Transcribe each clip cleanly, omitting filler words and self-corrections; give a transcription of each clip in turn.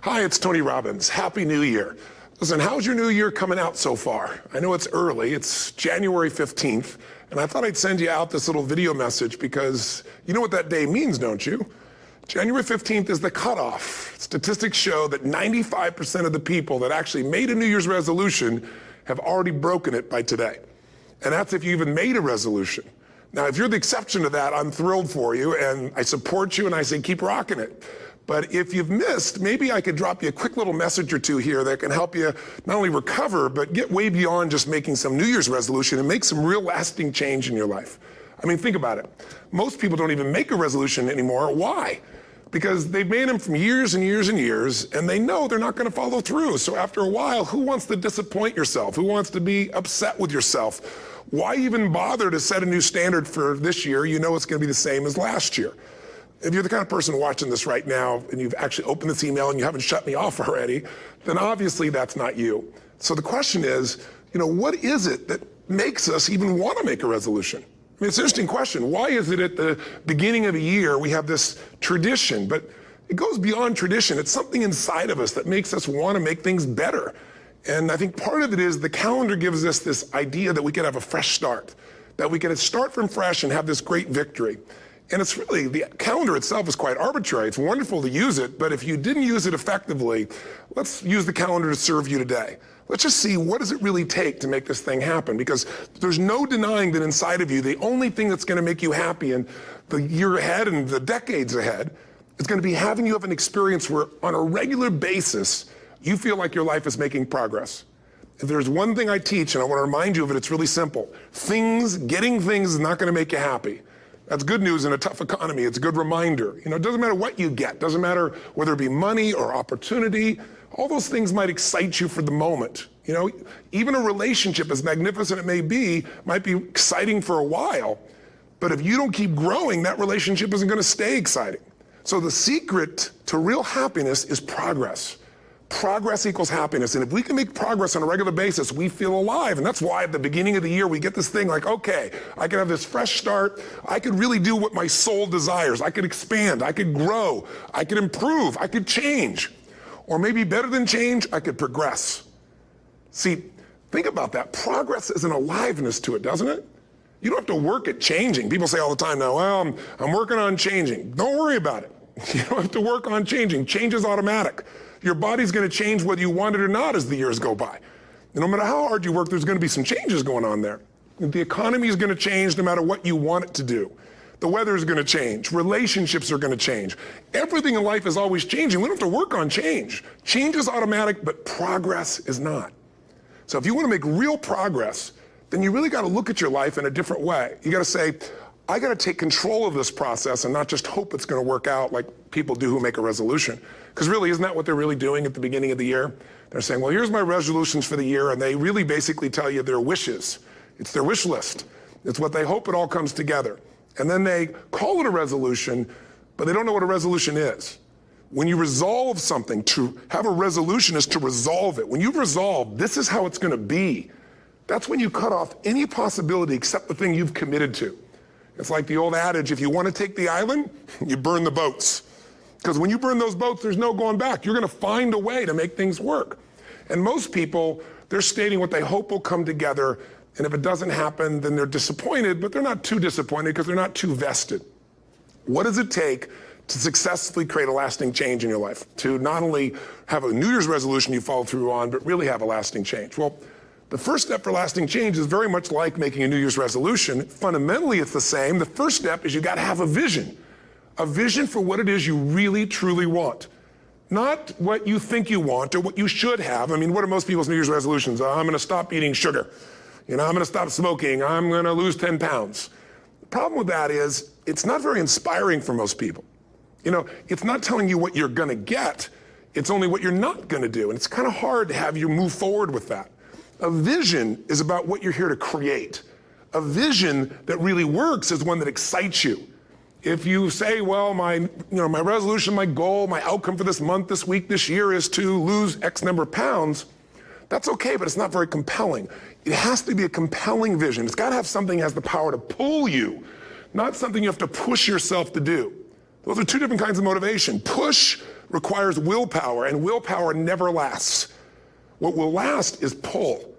Hi, it's Tony Robbins. Happy New Year. Listen, how's your new year coming out so far? I know it's early. It's January 15th, and I thought I'd send you out this little video message because you know what that day means, don't you? January 15th is the cutoff. Statistics show that 95% of the people that actually made a New Year's resolution have already broken it by today. And that's if you even made a resolution. Now, if you're the exception to that, I'm thrilled for you, and I support you, and I say keep rocking it. But if you've missed, maybe I could drop you a quick little message or two here that can help you not only recover, but get way beyond just making some New Year's resolution and make some real lasting change in your life. I mean, think about it. Most people don't even make a resolution anymore. Why? Because they've made them from years and years and years, and they know they're not going to follow through. So after a while, who wants to disappoint yourself? Who wants to be upset with yourself? Why even bother to set a new standard for this year? You know it's going to be the same as last year. If you're the kind of person watching this right now and you've actually opened this email and you haven't shut me off already, then obviously that's not you. So the question is, what is it that makes us even want to make a resolution? I mean, it's an interesting question. Why is it at the beginning of a year we have this tradition? But it goes beyond tradition. It's something inside of us that makes us want to make things better. And I think part of it is the calendar gives us this idea that we could have a fresh start, that we could start from fresh and have this great victory. And it's really, the calendar itself is quite arbitrary. It's wonderful to use it, but if you didn't use it effectively, let's use the calendar to serve you today. Let's just see, what does it really take to make this thing happen? Because there's no denying that inside of you, the only thing that's going to make you happy in the year ahead and the decades ahead is going to be having you have an experience where on a regular basis, you feel like your life is making progress. If there's one thing I teach, and I want to remind you of it, it's really simple. Getting things is not going to make you happy. That's good news in a tough economy. It's a good reminder. It doesn't matter what you get. Doesn't matter whether it be money or opportunity. All those things might excite you for the moment. Even a relationship, as magnificent it may be, might be exciting for a while. But if you don't keep growing, that relationship isn't going to stay exciting. So the secret to real happiness is progress. Progress equals happiness. And if we can make progress on a regular basis, we feel alive. And that's why at the beginning of the year, we get this thing like, okay, I can have this fresh start. I could really do what my soul desires. I could expand. I could grow. I could improve. I could change. Or maybe better than change, I could progress. See, think about that. Progress is an aliveness to it, doesn't it? You don't have to work at changing. People say all the time now, well, I'm working on changing. Don't worry about it. You don't have to work on changing. Change is automatic. Your body's going to change whether you want it or not as the years go by. And no matter how hard you work, there's going to be some changes going on there. The economy is going to change no matter what you want it to do. The weather is going to change. Relationships are going to change. Everything in life is always changing. We don't have to work on change. Change is automatic, but progress is not. So if you want to make real progress, then you really got to look at your life in a different way. You got to say, I got to take control of this process and not just hope it's going to work out like people do who make a resolution. Because really, isn't that what they're really doing at the beginning of the year? They're saying, well, here's my resolutions for the year, and they really basically tell you their wishes. It's their wish list. It's what they hope it all comes together. And then they call it a resolution, but they don't know what a resolution is. When you resolve something, to have a resolution is to resolve it. When you've resolved, this is how it's going to be. That's when you cut off any possibility except the thing you've committed to. It's like the old adage, if you want to take the island, you burn the boats. Because when you burn those boats, there's no going back. You're going to find a way to make things work. And most people, they're stating what they hope will come together. And if it doesn't happen, then they're disappointed, but they're not too disappointed because they're not too vested. What does it take to successfully create a lasting change in your life? To not only have a New Year's resolution you follow through on, but really have a lasting change? Well, the first step for lasting change is very much like making a New Year's resolution. Fundamentally, it's the same. The first step is you got to have a vision for what it is you really, truly want. Not what you think you want or what you should have. I mean, what are most people's New Year's resolutions? I'm going to stop eating sugar. I'm going to stop smoking. I'm going to lose 10 pounds. The problem with that is it's not very inspiring for most people. It's not telling you what you're going to get. It's only what you're not going to do. And it's kind of hard to have you move forward with that. A vision is about what you're here to create. A vision that really works is one that excites you. If you say, well, my resolution, my goal, my outcome for this month, this week, this year is to lose X number of pounds, that's okay, but it's not very compelling. It has to be a compelling vision. It's got to have something that has the power to pull you, not something you have to push yourself to do. Those are two different kinds of motivation. Push requires willpower, and willpower never lasts. What will last is pull.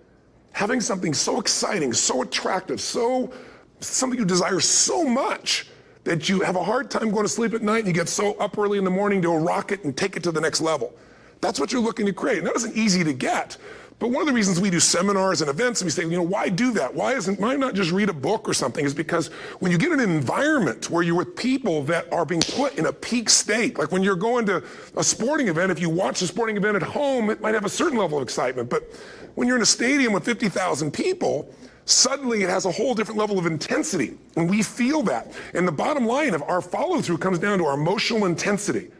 Having something so exciting, so attractive, something you desire so much that you have a hard time going to sleep at night and you get so up early in the morning to rock it and take it to the next level. That's what you're looking to create. And that isn't easy to get. But one of the reasons we do seminars and events and we say, why do that? Why not just read a book or something? Is because when you get in an environment where you're with people that are being put in a peak state, like when you're going to a sporting event, if you watch a sporting event at home, it might have a certain level of excitement. But when you're in a stadium with 50,000 people, suddenly it has a whole different level of intensity. And we feel that. And the bottom line of our follow-through comes down to our emotional intensity.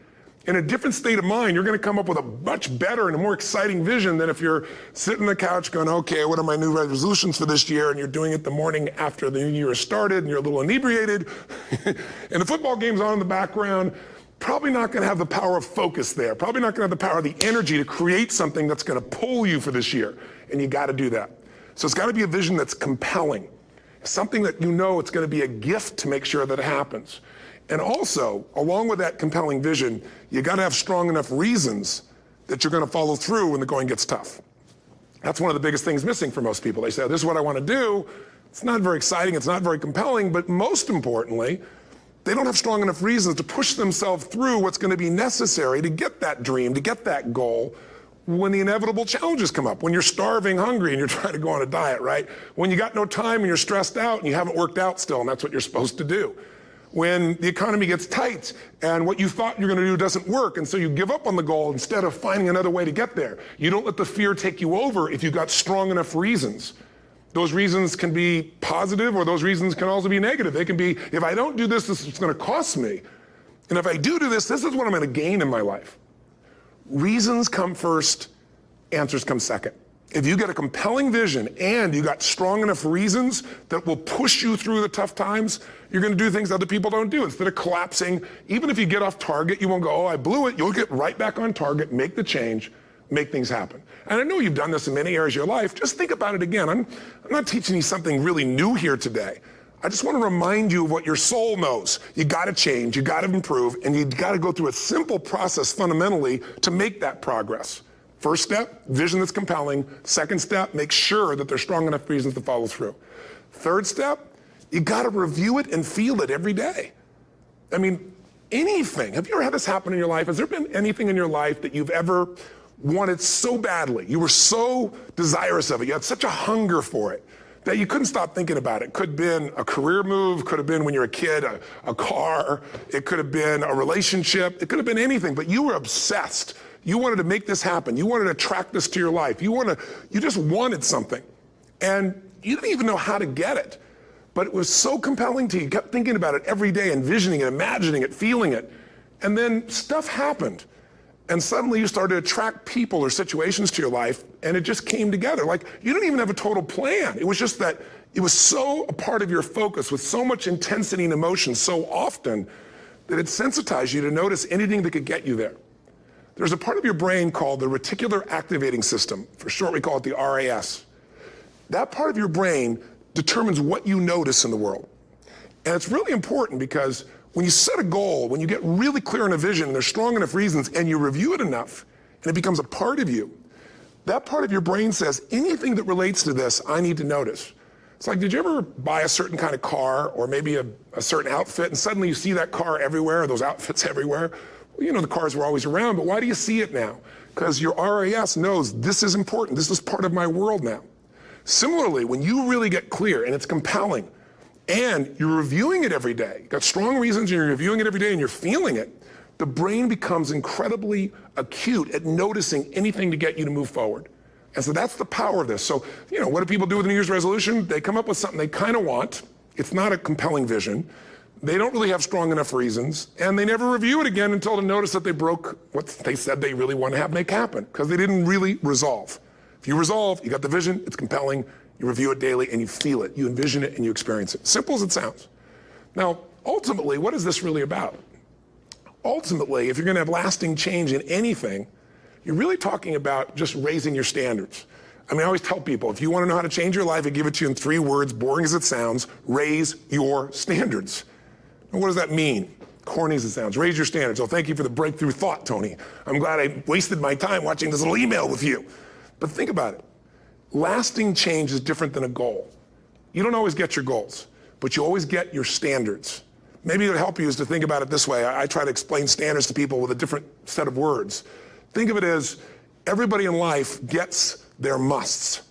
In a different state of mind, you're going to come up with a much better and a more exciting vision than if you're sitting on the couch going, okay, what are my new resolutions for this year? And you're doing it the morning after the new year has started and you're a little inebriated and the football game's on in the background. Probably not going to have the power of focus there. Probably not going to have the power of the energy to create something that's going to pull you for this year. And you got to do that. So it's got to be a vision that's compelling. Something that it's going to be a gift to make sure that it happens. And also, along with that compelling vision, you got to have strong enough reasons that you're going to follow through when the going gets tough. That's one of the biggest things missing for most people. They say, this is what I want to do. It's not very exciting. It's not very compelling. But most importantly, they don't have strong enough reasons to push themselves through what's going to be necessary to get that dream, to get that goal when the inevitable challenges come up. When you're starving, hungry, and you're trying to go on a diet, right? When you got no time and you're stressed out and you haven't worked out still, and that's what you're supposed to do. When the economy gets tight and what you thought you're going to do doesn't work, and so you give up on the goal instead of finding another way to get there. You don't let the fear take you over if you've got strong enough reasons. Those reasons can be positive, or those reasons can also be negative. They can be, if I don't do this, this is going to cost me. And if I do this, this is what I'm going to gain in my life. Reasons come first, answers come second. If you get a compelling vision and you got strong enough reasons that will push you through the tough times, you're going to do things other people don't do. Instead of collapsing, even if you get off target, you won't go, oh, I blew it. You'll get right back on target, make the change, make things happen. And I know you've done this in many areas of your life. Just think about it again. I'm not teaching you something really new here today. I just want to remind you of what your soul knows. You got to change, you got to improve, and you got to go through a simple process fundamentally to make that progress. First step, vision that's compelling. Second step, make sure that there's strong enough reasons to follow through. Third step, you got to review it and feel it every day. I mean, anything. Have you ever had this happen in your life? Has there been anything in your life that you've ever wanted so badly? You were so desirous of it. You had such a hunger for it that you couldn't stop thinking about it. Could have been a career move, could have been when you were a kid, a car, it could have been a relationship, it could have been anything, but you were obsessed. You wanted to make this happen. You wanted to attract this to your life. You just wanted something. And you didn't even know how to get it. But it was so compelling to you. You kept thinking about it every day, envisioning it, imagining it, feeling it. And then stuff happened. And suddenly you started to attract people or situations to your life, and it just came together. Like, you didn't even have a total plan. It was just that it was so a part of your focus with so much intensity and emotion so often that it sensitized you to notice anything that could get you there. There's a part of your brain called the reticular activating system. For short, we call it the RAS. That part of your brain determines what you notice in the world. And it's really important because when you set a goal, when you get really clear on a vision, and there's strong enough reasons, and you review it enough, and it becomes a part of you, that part of your brain says, anything that relates to this, I need to notice. It's like, did you ever buy a certain kind of car or maybe a certain outfit, and suddenly you see that car everywhere, or those outfits everywhere? Well, the cars were always around, but why do you see it now? Because your RAS knows this is important. This is part of my world now. Similarly, when you really get clear and it's compelling and you're reviewing it every day, you've got strong reasons and you're reviewing it every day and you're feeling it, the brain becomes incredibly acute at noticing anything to get you to move forward. And so that's the power of this. So, what do people do with a New Year's resolution? They come up with something they kind of want. It's not a compelling vision. They don't really have strong enough reasons, and they never review it again until they notice that they broke what they said they really want to have make happen, because they didn't really resolve. If you resolve, you got the vision, it's compelling, you review it daily, and you feel it. You envision it, and you experience it. Simple as it sounds. Now, ultimately, what is this really about? Ultimately, if you're going to have lasting change in anything, you're really talking about just raising your standards. I mean, I always tell people, if you want to know how to change your life, I give it to you in 3 words, boring as it sounds: raise your standards. And what does that mean? Corny as it sounds. Raise your standards. Oh, thank you for the breakthrough thought, Tony. I'm glad I wasted my time watching this little email with you. But think about it. Lasting change is different than a goal. You don't always get your goals, but you always get your standards. Maybe it'll help you is to think about it this way. I try to explain standards to people with a different set of words. Think of it as everybody in life gets their musts.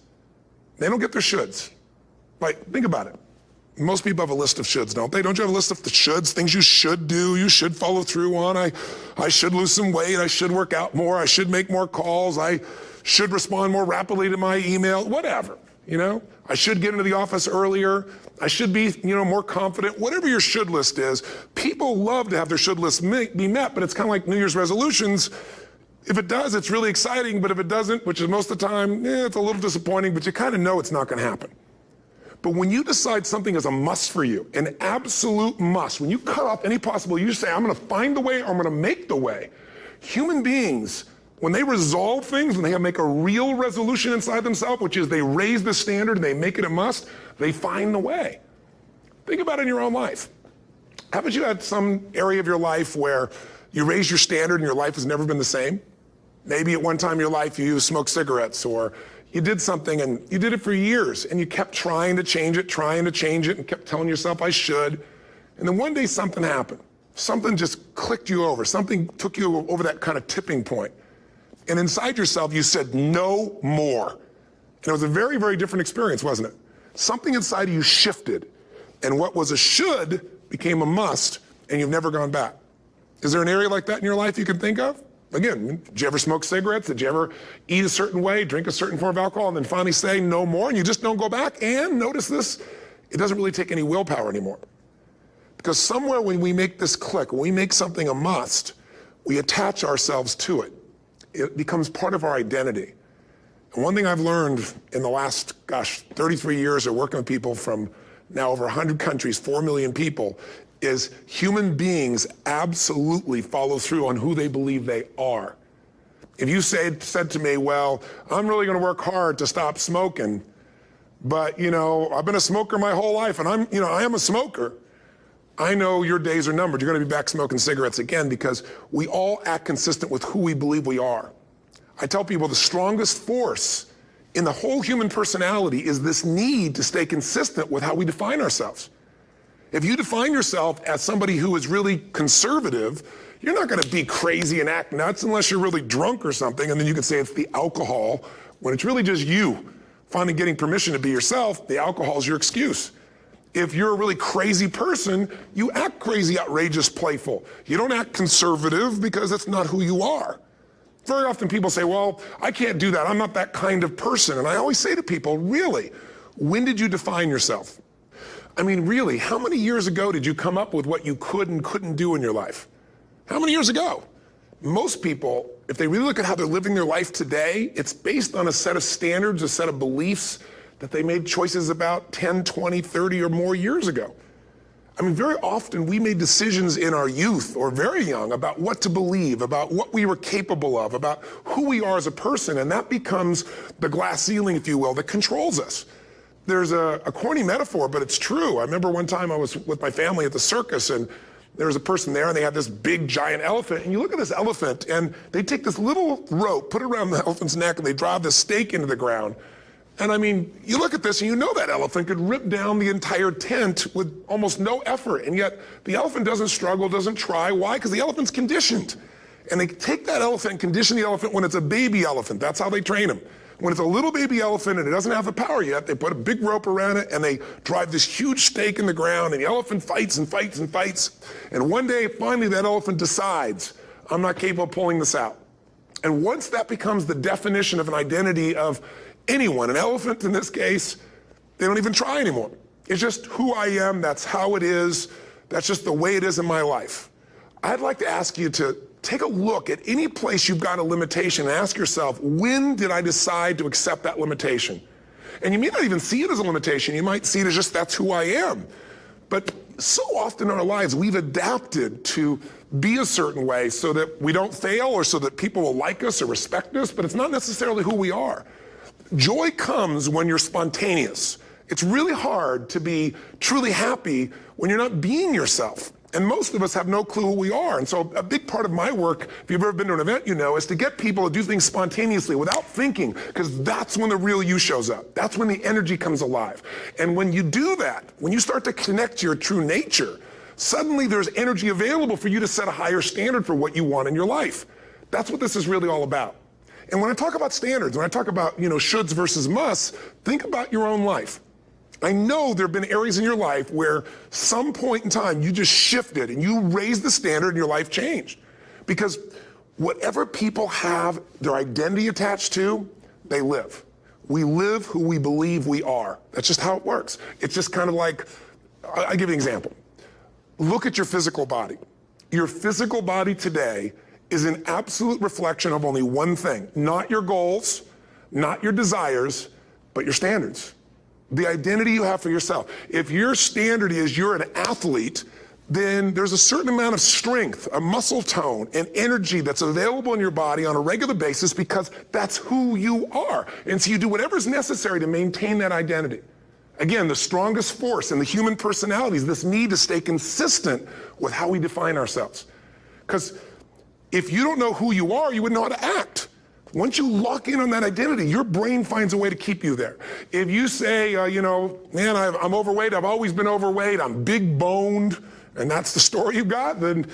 They don't get their shoulds. Like, think about it. Most people have a list of shoulds, don't they? Don't you have a list of the shoulds, things you should do, you should follow through on? I should lose some weight, I should work out more, I should make more calls, I should respond more rapidly to my email, whatever, you know? I should get into the office earlier, I should be, more confident, whatever your should list is. People love to have their should list be met, but it's kind of like New Year's resolutions. If it does, it's really exciting, but if it doesn't, which is most of the time, it's a little disappointing, but you kind of know it's not going to happen. But when you decide something is a must for you, an absolute must, when you cut off any possible, you say, I'm going to find the way, or I'm going to make the way. Human beings, when they resolve things, when they make a real resolution inside themselves, which is they raise the standard and they make it a must, they find the way. Think about it in your own life. Haven't you had some area of your life where you raise your standard and your life has never been the same? Maybe at one time in your life you smoked cigarettes, or you did something and you did it for years and you kept trying to change it and kept telling yourself I should. And then one day something happened. Something just clicked you over. Something took you over that kind of tipping point. And inside yourself you said no more. And it was a very, very different experience, wasn't it? Something inside of you shifted and what was a should became a must and you've never gone back. Is there an area like that in your life you can think of? Again, did you ever smoke cigarettes? Did you ever eat a certain way, drink a certain form of alcohol, and then finally say no more, and you just don't go back? And notice this, it doesn't really take any willpower anymore. Because somewhere when we make this click, when we make something a must, we attach ourselves to it. It becomes part of our identity. And one thing I've learned in the last, 33 years of working with people from now over 100 countries, 4 million people, is human beings absolutely follow through on who they believe they are. If you said to me, well, I'm really going to work hard to stop smoking, but I've been a smoker my whole life and I am a smoker. I know your days are numbered. You're going to be back smoking cigarettes again because we all act consistent with who we believe we are. I tell people the strongest force in the whole human personality is this need to stay consistent with how we define ourselves. If you define yourself as somebody who is really conservative, you're not going to be crazy and act nuts unless you're really drunk or something, and then you can say it's the alcohol, when it's really just you finally getting permission to be yourself. The alcohol is your excuse. If you're a really crazy person, you act crazy, outrageous, playful. You don't act conservative because that's not who you are. Very often people say, well, I can't do that. I'm not that kind of person. And I always say to people, really, when did you define yourself? I mean, really, how many years ago did you come up with what you could and couldn't do in your life? How many years ago? Most people, if they really look at how they're living their life today, it's based on a set of standards, a set of beliefs that they made choices about 10, 20, 30 or more years ago. I mean, very often we made decisions in our youth or very young about what to believe, about what we were capable of, about who we are as a person, and that becomes the glass ceiling, if you will, that controls us. There's a corny metaphor, but it's true. I remember one time I was with my family at the circus, and there was a person there, and they had this big, giant elephant. And you look at this elephant, and they take this little rope, put it around the elephant's neck, and they drive this stake into the ground. And I mean, you look at this, and you know that elephant could rip down the entire tent with almost no effort. And yet, the elephant doesn't struggle, doesn't try. Why? Because the elephant's conditioned. And they take that elephant and condition the elephant when it's a baby elephant. That's how they train him. When it's a little baby elephant and it doesn't have the power yet, they put a big rope around it and they drive this huge stake in the ground, and the elephant fights and fights and fights. And one day, finally, that elephant decides, I'm not capable of pulling this out. And once that becomes the definition of an identity of anyone, an elephant in this case, they don't even try anymore. It's just who I am, that's how it is, that's just the way it is in my life. I'd like to ask you to take a look at any place you've got a limitation and ask yourself, when did I decide to accept that limitation? And you may not even see it as a limitation. You might see it as just that's who I am. But so often in our lives, we've adapted to be a certain way so that we don't fail or so that people will like us or respect us, but it's not necessarily who we are. Joy comes when you're spontaneous. It's really hard to be truly happy when you're not being yourself. And most of us have no clue who we are. And so a big part of my work, if you've ever been to an event, you know, is to get people to do things spontaneously without thinking, because that's when the real you shows up. That's when the energy comes alive. And when you do that, when you start to connect to your true nature, suddenly there's energy available for you to set a higher standard for what you want in your life. That's what this is really all about. And when I talk about standards, when I talk about, you know, shoulds versus musts, think about your own life. I know there have been areas in your life where some point in time you just shifted and you raised the standard and your life changed. Because whatever people have their identity attached to, they live. We live who we believe we are. That's just how it works. It's just kind of like, I'll give you an example. Look at your physical body. Your physical body today is an absolute reflection of only one thing. Not your goals, not your desires, but your standards. The identity you have for yourself. If your standard is you're an athlete, then there's a certain amount of strength, a muscle tone, and energy that's available in your body on a regular basis because that's who you are. And so you do whatever's necessary to maintain that identity. Again, the strongest force in the human personality is this need to stay consistent with how we define ourselves. Because if you don't know who you are, you wouldn't know how to act. Once you lock in on that identity, your brain finds a way to keep you there. If you say, you know, man, I'm overweight, I've always been overweight, I'm big boned, and that's the story you got, then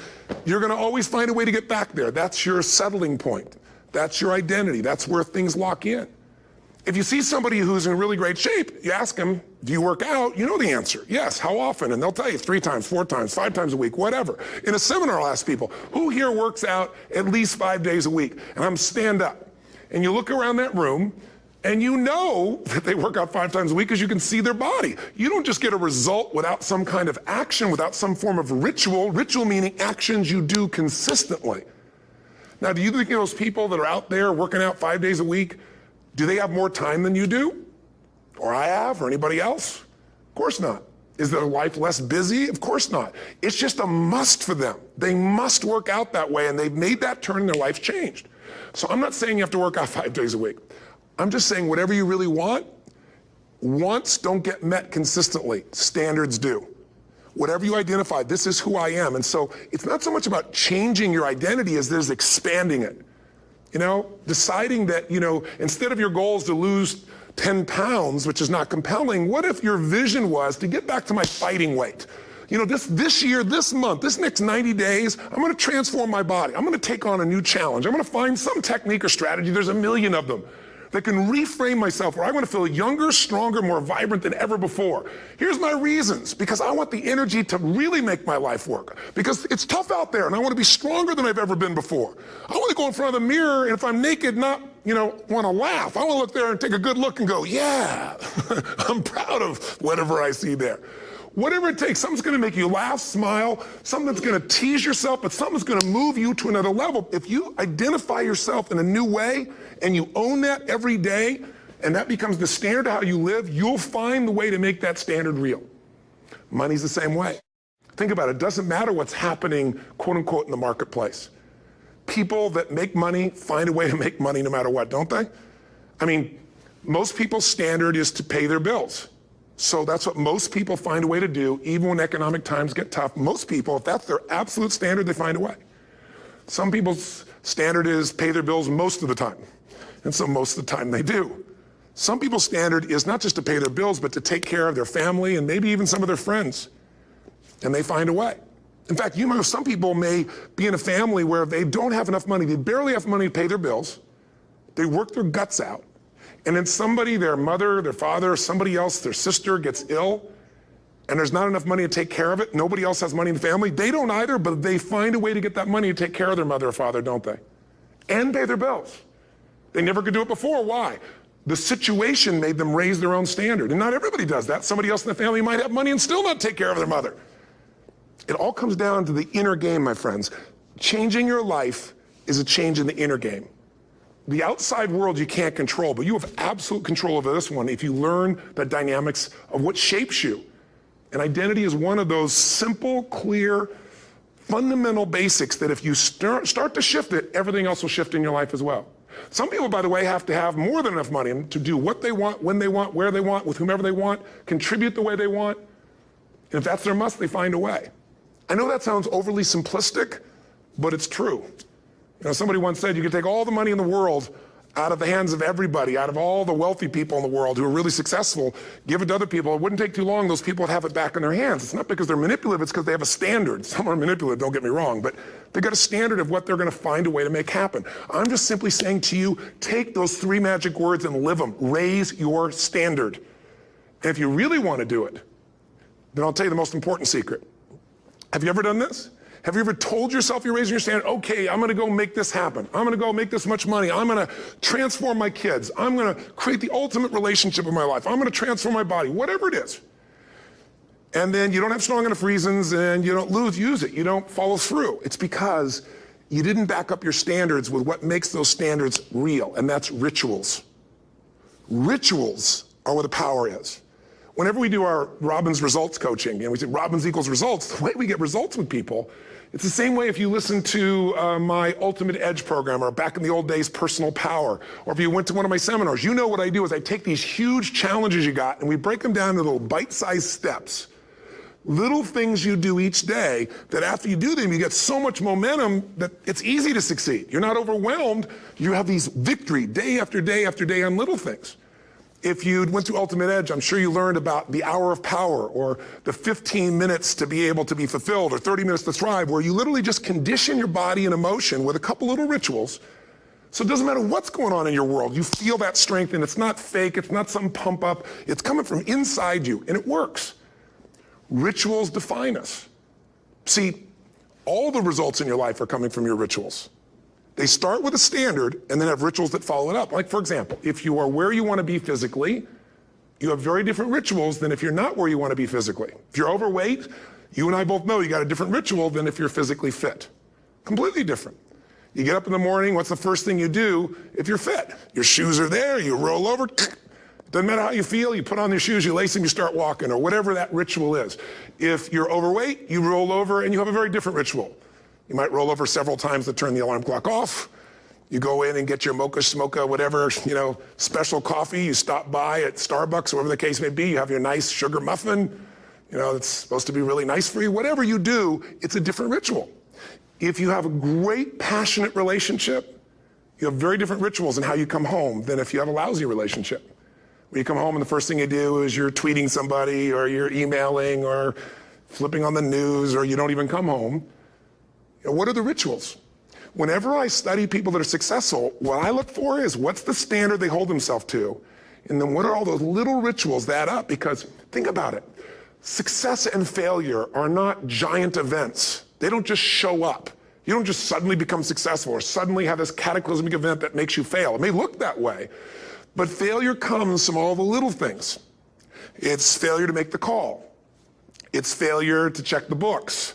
you're going to always find a way to get back there. That's your settling point. That's your identity. That's where things lock in. If you see somebody who's in really great shape, you ask them, do you work out? You know the answer. Yes. How often? And they'll tell you 3 times, 4 times, 5 times a week, whatever. In a seminar, I'll ask people, who here works out at least 5 days a week? And I'm stand up. And you look around that room, and you know that they work out 5 times a week because you can see their body. You don't just get a result without some kind of action, without some form of ritual. Ritual meaning actions you do consistently. Now, do you think those people that are out there working out 5 days a week, do they have more time than you do? Or I have, or anybody else? Of course not. Is their life less busy? Of course not. It's just a must for them. They must work out that way, and they've made that turn and their life's changed. So I'm not saying you have to work out 5 days a week. I'm just saying whatever you really want, wants don't get met consistently. Standards do. Whatever you identify, this is who I am. And so it's not so much about changing your identity as there's expanding it. You know, deciding that, you know, instead of your goal is to lose 10 pounds, which is not compelling, what if your vision was to get back to my fighting weight? You know, this year, this month, this next 90 days, I'm going to transform my body. I'm going to take on a new challenge. I'm going to find some technique or strategy, there's a million of them, that can reframe myself where I want to feel younger, stronger, more vibrant than ever before. Here's my reasons. Because I want the energy to really make my life work. Because it's tough out there, and I want to be stronger than I've ever been before. I want to go in front of the mirror, and if I'm naked, not, you know, want to laugh. I want to look there and take a good look and go, yeah, I'm proud of whatever I see there. Whatever it takes, something's going to make you laugh, smile, something that's going to tease yourself, but something's going to move you to another level. If you identify yourself in a new way and you own that every day, and that becomes the standard of how you live, you'll find the way to make that standard real. Money's the same way. Think about it. It doesn't matter what's happening, quote unquote, in the marketplace. People that make money find a way to make money no matter what, don't they? I mean, most people's standard is to pay their bills. So that's what most people find a way to do, even when economic times get tough. Most people, if that's their absolute standard, they find a way. Some people's standard is pay their bills most of the time. And so most of the time they do. Some people's standard is not just to pay their bills, but to take care of their family and maybe even some of their friends. And they find a way. In fact, you know, some people may be in a family where they don't have enough money. They barely have money to pay their bills. They work their guts out. And then somebody, their mother, their father, somebody else, their sister gets ill, and there's not enough money to take care of it. Nobody else has money in the family. They don't either, but they find a way to get that money to take care of their mother or father, don't they? And pay their bills. They never could do it before. Why? The situation made them raise their own standard. And not everybody does that. Somebody else in the family might have money and still not take care of their mother. It all comes down to the inner game, my friends. Changing your life is a change in the inner game. The outside world you can't control, but you have absolute control over this one if you learn the dynamics of what shapes you. And identity is one of those simple, clear, fundamental basics that if you start to shift it, everything else will shift in your life as well. Some people, by the way, have to have more than enough money to do what they want, when they want, where they want, with whomever they want, contribute the way they want. And if that's their must, they find a way. I know that sounds overly simplistic, but it's true. Somebody once said you could take all the money in the world out of the hands of everybody, out of all the wealthy people in the world who are really successful, give it to other people. It wouldn't take too long. Those people would have it back in their hands. It's not because they're manipulative. It's because they have a standard. Some are manipulative, don't get me wrong, but they've got a standard of what they're going to find a way to make happen. I'm just simply saying to you, take those 3 magic words and live them. Raise your standard. And if you really want to do it, then I'll tell you the most important secret. Have you ever done this? Have you ever told yourself you're raising your standard? Okay, I'm going to go make this happen. I'm going to go make this much money. I'm going to transform my kids. I'm going to create the ultimate relationship in my life. I'm going to transform my body, whatever it is. And then you don't have strong enough reasons and you don't use it. You don't follow through. It's because you didn't back up your standards with what makes those standards real, and that's rituals. Rituals are where the power is. Whenever we do our Robbins results coaching, and we say Robbins equals results, the way we get results with people, it's the same way if you listen to my Ultimate Edge program, or back in the old days, Personal Power, or if you went to one of my seminars. You know what I do is I take these huge challenges you got and we break them down into little bite-sized steps. Little things you do each day that after you do them, you get so much momentum that it's easy to succeed. You're not overwhelmed. You have these victory day after day after day on little things. If you went to Ultimate Edge, I'm sure you learned about the hour of power, or the 15 minutes to be able to be fulfilled, or 30 minutes to thrive, where you literally just condition your body and emotion with a couple little rituals. So it doesn't matter what's going on in your world. You feel that strength, and it's not fake. It's not some pump up. It's coming from inside you, and it works. Rituals define us. See, all the results in your life are coming from your rituals. They start with a standard and then have rituals that follow it up. Like, for example, if you are where you want to be physically, you have very different rituals than if you're not where you want to be physically. If you're overweight, you and I both know you got a different ritual than if you're physically fit. Completely different. You get up in the morning, what's the first thing you do if you're fit? Your shoes are there, you roll over, doesn't matter how you feel, you put on your shoes, you lace them, you start walking, or whatever that ritual is. If you're overweight, you roll over and you have a very different ritual. You might roll over several times to turn the alarm clock off. You go in and get your mocha, smocha, whatever, special coffee. You stop by at Starbucks, or whatever the case may be. You have your nice sugar muffin. It's supposed to be really nice for you. Whatever you do, it's a different ritual. If you have a great, passionate relationship, you have very different rituals in how you come home than if you have a lousy relationship. When you come home and the first thing you do is you're tweeting somebody, or you're emailing, or flipping on the news, or you don't even come home. What are the rituals? Whenever I study people that are successful, what I look for is what's the standard they hold themselves to, and then what are all those little rituals that add up? Because think about it. Success and failure are not giant events. They don't just show up. You don't just suddenly become successful or suddenly have this cataclysmic event that makes you fail. It may look that way, but failure comes from all the little things. It's failure to make the call. It's failure to check the books.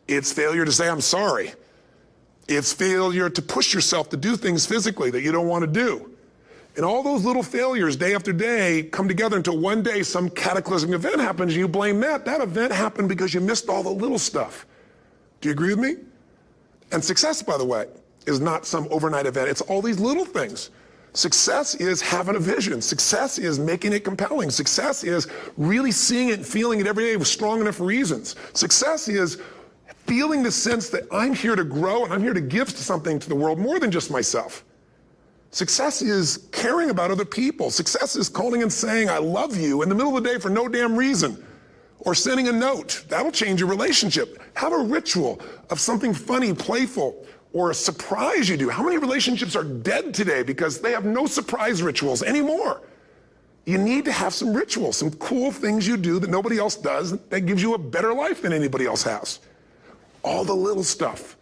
It's failure to say, I'm sorry. It's failure to push yourself to do things physically that you don't want to do. And all those little failures day after day come together until one day some cataclysmic event happens and you blame that. That event happened because you missed all the little stuff. Do you agree with me? And success, by the way, is not some overnight event. It's all these little things. Success is having a vision. Success is making it compelling. Success is really seeing it and feeling it every day with strong enough reasons. Success is feeling the sense that I'm here to grow and I'm here to give something to the world more than just myself. Success is caring about other people. Success is calling and saying, I love you in the middle of the day for no damn reason. Or sending a note. That'll change your relationship. Have a ritual of something funny, playful, or a surprise you do. How many relationships are dead today because they have no surprise rituals anymore? You need to have some rituals, some cool things you do that nobody else does that gives you a better life than anybody else has. All the little stuff,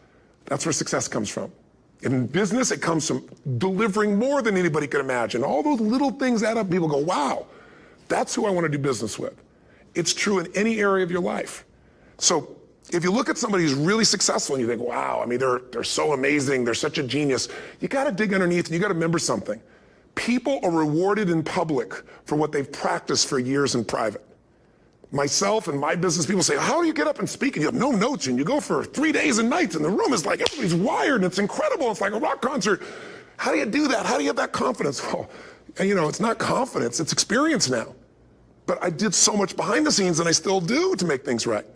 that's where success comes from. In business, it comes from delivering more than anybody could imagine. All those little things add up. People go, wow, that's who I want to do business with. It's true in any area of your life. So if you look at somebody who's really successful and you think, wow, they're so amazing, they're such a genius, you got to dig underneath and you got to remember something. People are rewarded in public for what they've practiced for years in private. Myself and my business people say, how do you get up and speak? And you have no notes and you go for 3 days and nights and the room is like, everybody's wired and it's incredible. It's like a rock concert. How do you do that? How do you have that confidence? Well, it's not confidence, it's experience now. But I did so much behind the scenes and I still do to make things right.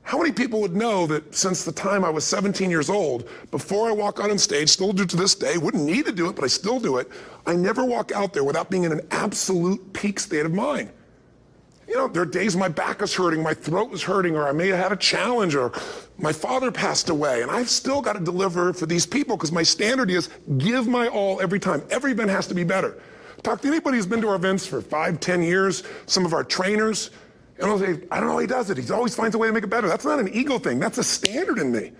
How many people would know that since the time I was 17 years old, before I walk out on stage, still do to this day, wouldn't need to do it, but I still do it, I never walk out there without being in an absolute peak state of mind. You know, there are days my back is hurting, my throat is hurting, or I may have had a challenge, or my father passed away, and I've still got to deliver for these people because my standard is give my all every time. Every event has to be better. Talk to anybody who's been to our events for 5, 10 years, some of our trainers, and I'll say, I don't know how he does it. He always finds a way to make it better. That's not an ego thing. That's a standard in me.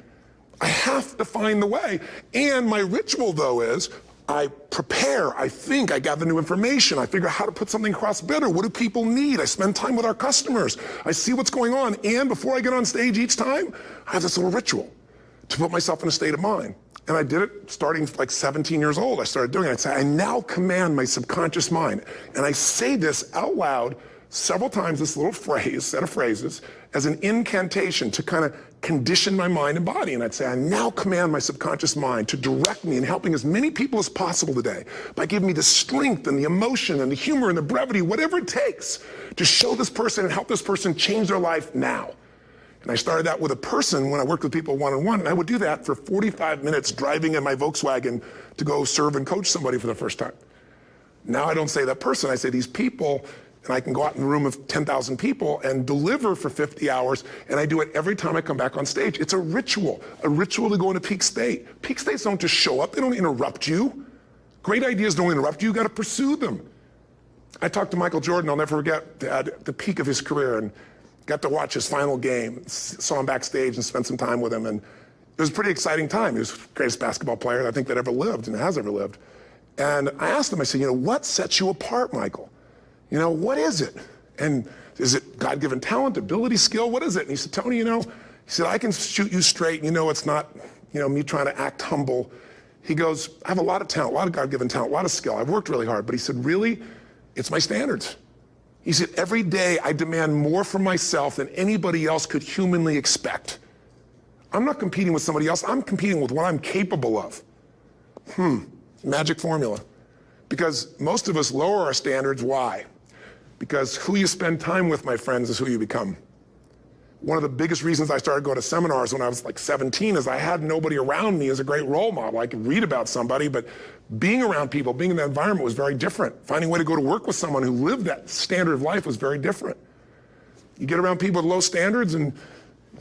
I have to find the way. And my ritual, though, is I prepare, I think, I gather new information, I figure out how to put something across better. What do people need? I spend time with our customers. I see what's going on. And before I get on stage each time, I have this little ritual to put myself in a state of mind. And I did it starting like 17 years old. I started doing it. I'd say, I now command my subconscious mind. And I say this out loud several times, this little phrase, set of phrases, as an incantation to kind of condition my mind and body. And I'd say, I now command my subconscious mind to direct me in helping as many people as possible today by giving me the strength and the emotion and the humor and the brevity, whatever it takes to show this person and help this person change their life now. And I started that with a person when I worked with people one-on-one, and I would do that for 45 minutes driving in my Volkswagen to go serve and coach somebody for the first time. Now I don't say that person, I say these people, and I can go out in a room of 10,000 people and deliver for 50 hours, and I do it every time I come back on stage. It's a ritual to go into peak state. Peak states don't just show up, they don't interrupt you. Great ideas don't interrupt you, you gotta pursue them. I talked to Michael Jordan, I'll never forget, at the peak of his career, and got to watch his final game, saw him backstage and spent some time with him, and it was a pretty exciting time. He was the greatest basketball player I think that ever lived and has ever lived. And I asked him, I said, what sets you apart, Michael? What is it? And is it God-given talent, ability, skill? What is it? And he said, Tony, he said, I can shoot you straight. It's not, me trying to act humble. He goes, I have a lot of talent, a lot of God-given talent, a lot of skill. I've worked really hard. But he said, really, it's my standards. He said, every day I demand more from myself than anybody else could humanly expect. I'm not competing with somebody else. I'm competing with what I'm capable of. Magic formula. Because most of us lower our standards. Why? Because who you spend time with, my friends, is who you become. One of the biggest reasons I started going to seminars when I was like 17 is I had nobody around me as a great role model. I could read about somebody, but being around people, being in that environment was very different. Finding a way to go to work with someone who lived that standard of life was very different. You get around people with low standards and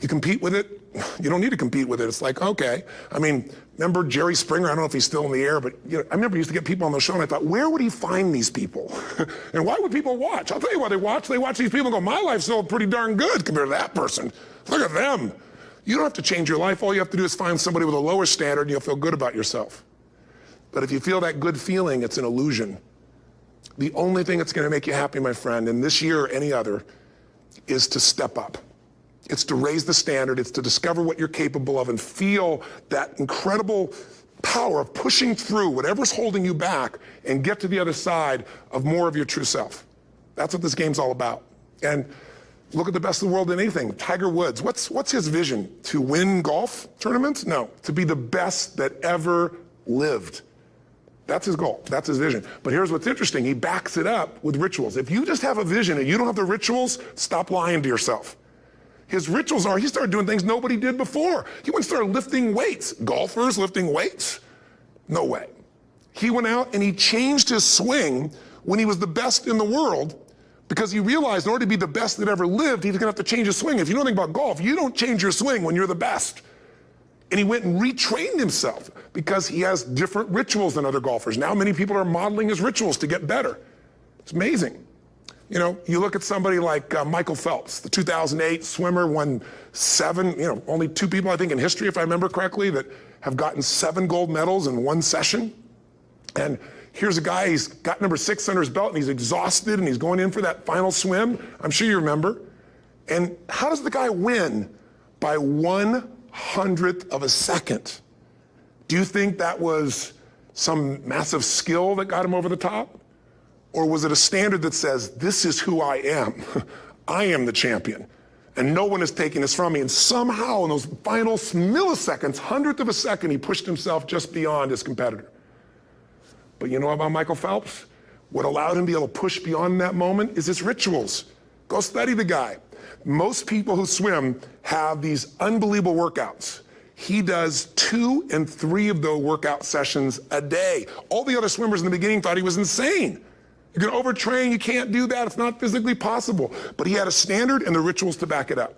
you compete with it. You don't need to compete with it. It's like, okay. Remember Jerry Springer? I don't know if he's still in the air, but I remember he used to get people on the show, and I thought, where would he find these people? And why would people watch? I'll tell you why they watch. They watch these people and go, my life's still pretty darn good compared to that person. Look at them. You don't have to change your life. All you have to do is find somebody with a lower standard, and you'll feel good about yourself. But if you feel that good feeling, it's an illusion. The only thing that's going to make you happy, my friend, and this year or any other, is to step up. It's to raise the standard. It's to discover what you're capable of and feel that incredible power of pushing through whatever's holding you back and get to the other side of more of your true self. That's what this game's all about. And look at the best of the world in anything. Tiger Woods, what's his vision? To win golf tournaments? No, to be the best that ever lived. That's his goal. That's his vision. But here's what's interesting. He backs it up with rituals. If you just have a vision and you don't have the rituals, stop lying to yourself. His rituals are, he started doing things nobody did before. He went and started lifting weights. Golfers lifting weights? No way. He went out and he changed his swing when he was the best in the world because he realized in order to be the best that ever lived, he's gonna have to change his swing. If you know anything about golf, you don't change your swing when you're the best. And he went and retrained himself because he has different rituals than other golfers. Now many people are modeling his rituals to get better. It's amazing. You look at somebody like Michael Phelps, the 2008 swimmer, won 7, only 2 people, I think, in history, if I remember correctly, that have gotten 7 gold medals in one session. And here's a guy, he's got number 6 under his belt, and he's exhausted, and he's going in for that final swim. I'm sure you remember. And how does the guy win? By 1/100th of a second. Do you think that was some massive skill that got him over the top? Or was it a standard that says, this is who I am. I am the champion. And no one is taking this from me. And somehow in those final milliseconds, 100th of a second, he pushed himself just beyond his competitor. But you know about Michael Phelps? What allowed him to be able to push beyond that moment is his rituals. Go study the guy. Most people who swim have these unbelievable workouts. He does 2 and 3 of those workout sessions a day. All the other swimmers in the beginning thought he was insane. You're gonna overtrain, you can't do that, it's not physically possible. But he had a standard and the rituals to back it up.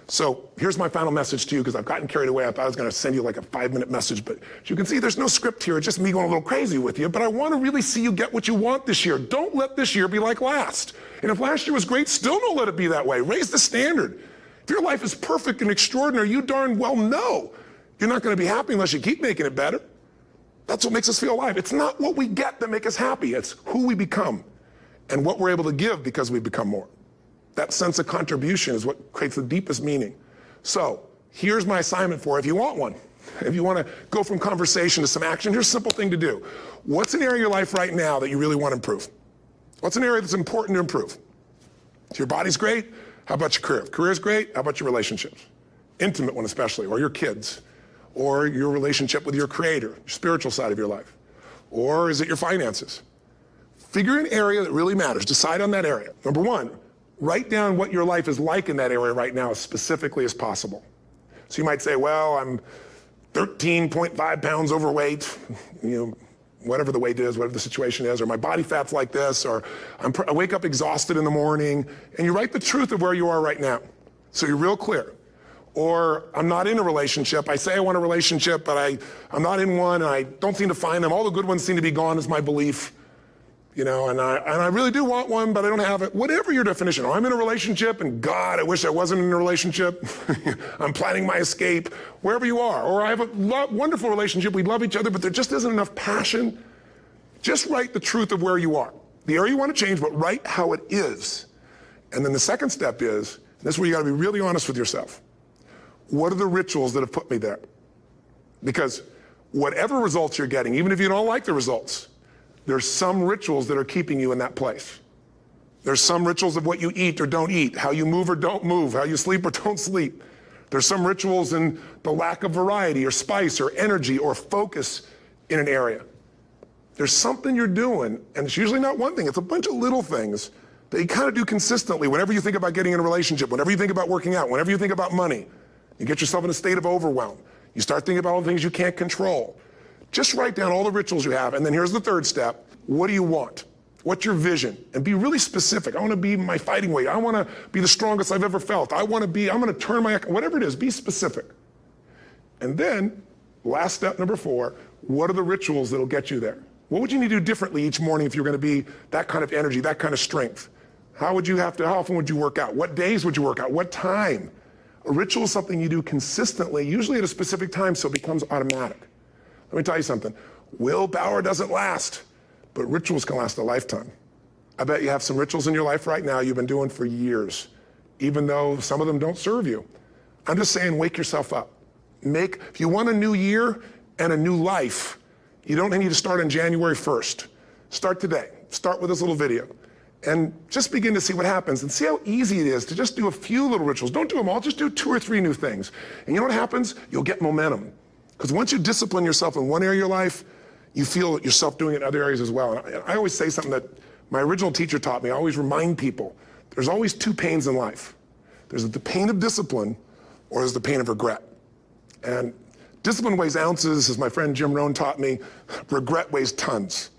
So here's my final message to you, because I've gotten carried away. I thought I was gonna send you like a 5-minute message, but as you can see, there's no script here. It's just me going a little crazy with you, but I wanna really see you get what you want this year. Don't let this year be like last. And if last year was great, still don't let it be that way. Raise the standard. If your life is perfect and extraordinary, you darn well know you're not gonna be happy unless you keep making it better. That's what makes us feel alive. It's not what we get that makes us happy, it's who we become and what we're able to give because we become more. That sense of contribution is what creates the deepest meaning. So here's my assignment for you, if you want one. If you want to go from conversation to some action, here's a simple thing to do. What's an area of your life right now that you really want to improve? What's an area that's important to improve? If your body's great, how about your career? If career's great, how about your relationships? Intimate one especially, or your kids, or your relationship with your creator, your spiritual side of your life. Or is it your finances? Figure an area that really matters. Decide on that area. Number one, write down what your life is like in that area right now as specifically as possible. So you might say, well, I'm 13.5 pounds overweight, whatever the weight is, whatever the situation is, or my body fat's like this, or I wake up exhausted in the morning, and you write the truth of where you are right now. So you're real clear. Or I'm not in a relationship. I say I want a relationship, but I'm not in one, and I don't seem to find them. All the good ones seem to be gone is my belief. And I really do want one, but I don't have it. Whatever your definition. Or I'm in a relationship, and God, I wish I wasn't in a relationship. I'm planning my escape, wherever you are. Or I have a wonderful relationship, we love each other, but there just isn't enough passion. Just write the truth of where you are. The area you want to change, but write how it is. And then the second step is, and this is where you gotta be really honest with yourself. What are the rituals that have put me there? Because whatever results you're getting, even if you don't like the results, there's some rituals that are keeping you in that place. There's some rituals of what you eat or don't eat, how you move or don't move, how you sleep or don't sleep. There's some rituals in the lack of variety or spice or energy or focus in an area. There's something you're doing, and it's usually not one thing, it's a bunch of little things that you kind of do consistently whenever you think about getting in a relationship, whenever you think about working out, whenever you think about money. You get yourself in a state of overwhelm. You start thinking about all the things you can't control. Just write down all the rituals you have, and then here's the third step. What do you want? What's your vision? And be really specific. I want to be my fighting weight. I want to be the strongest I've ever felt. I'm going to turn my, whatever it is, be specific. And then, last step, number 4, what are the rituals that'll get you there? What would you need to do differently each morning if you're going to be that kind of energy, that kind of strength? How often would you work out? What days would you work out? What time? A ritual is something you do consistently, usually at a specific time, so it becomes automatic. Let me tell you something. Willpower doesn't last, but rituals can last a lifetime. I bet you have some rituals in your life right now you've been doing for years, even though some of them don't serve you. I'm just saying, wake yourself up. If you want a new year and a new life, you don't need to start on January 1st. Start today. Start with this little video. And just begin to see what happens and see how easy it is to just do a few little rituals. Don't do them all, just do 2 or 3 new things. And you know what happens? You'll get momentum. Because once you discipline yourself in one area of your life, you feel yourself doing it in other areas as well. And I always say something that my original teacher taught me. I always remind people, there's always 2 pains in life. There's the pain of discipline, or there's the pain of regret. And discipline weighs ounces, as my friend Jim Rohn taught me. Regret weighs tons.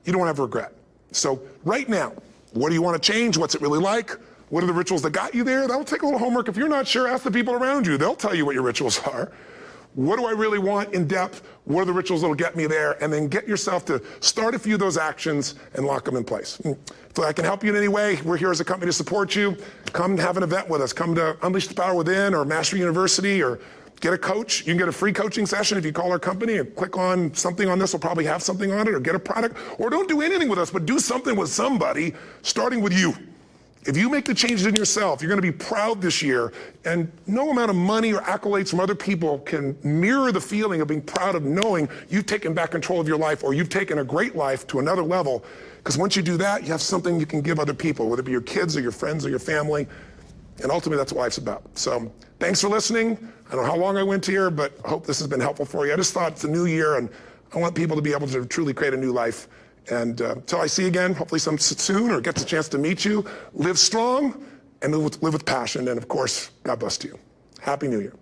You don't want to have regret. So right now, what do you want to change? What's it really like? What are the rituals that got you there? That'll take a little homework. If you're not sure, ask the people around you. They'll tell you what your rituals are. What do I really want in depth? What are the rituals that'll get me there? And then get yourself to start a few of those actions and lock them in place. If I can help you in any way, we're here as a company to support you. Come have an event with us. Come to Unleash the Power Within or Mastery University, or get a coach. You can get a free coaching session if you call our company and click on something on this. We'll probably have something on it, or get a product. Or don't do anything with us, but do something with somebody, starting with you. If you make the changes in yourself, you're going to be proud this year, and no amount of money or accolades from other people can mirror the feeling of being proud of knowing you've taken back control of your life, or you've taken a great life to another level. Because once you do that, you have something you can give other people, whether it be your kids or your friends or your family. And ultimately, that's what life's about. So thanks for listening. I don't know how long I went here, but I hope this has been helpful for you. I just thought it's a new year, and I want people to be able to truly create a new life. And until I see you again, hopefully soon, or gets a chance to meet you, live strong, and live with passion. And of course, God bless you. Happy New Year.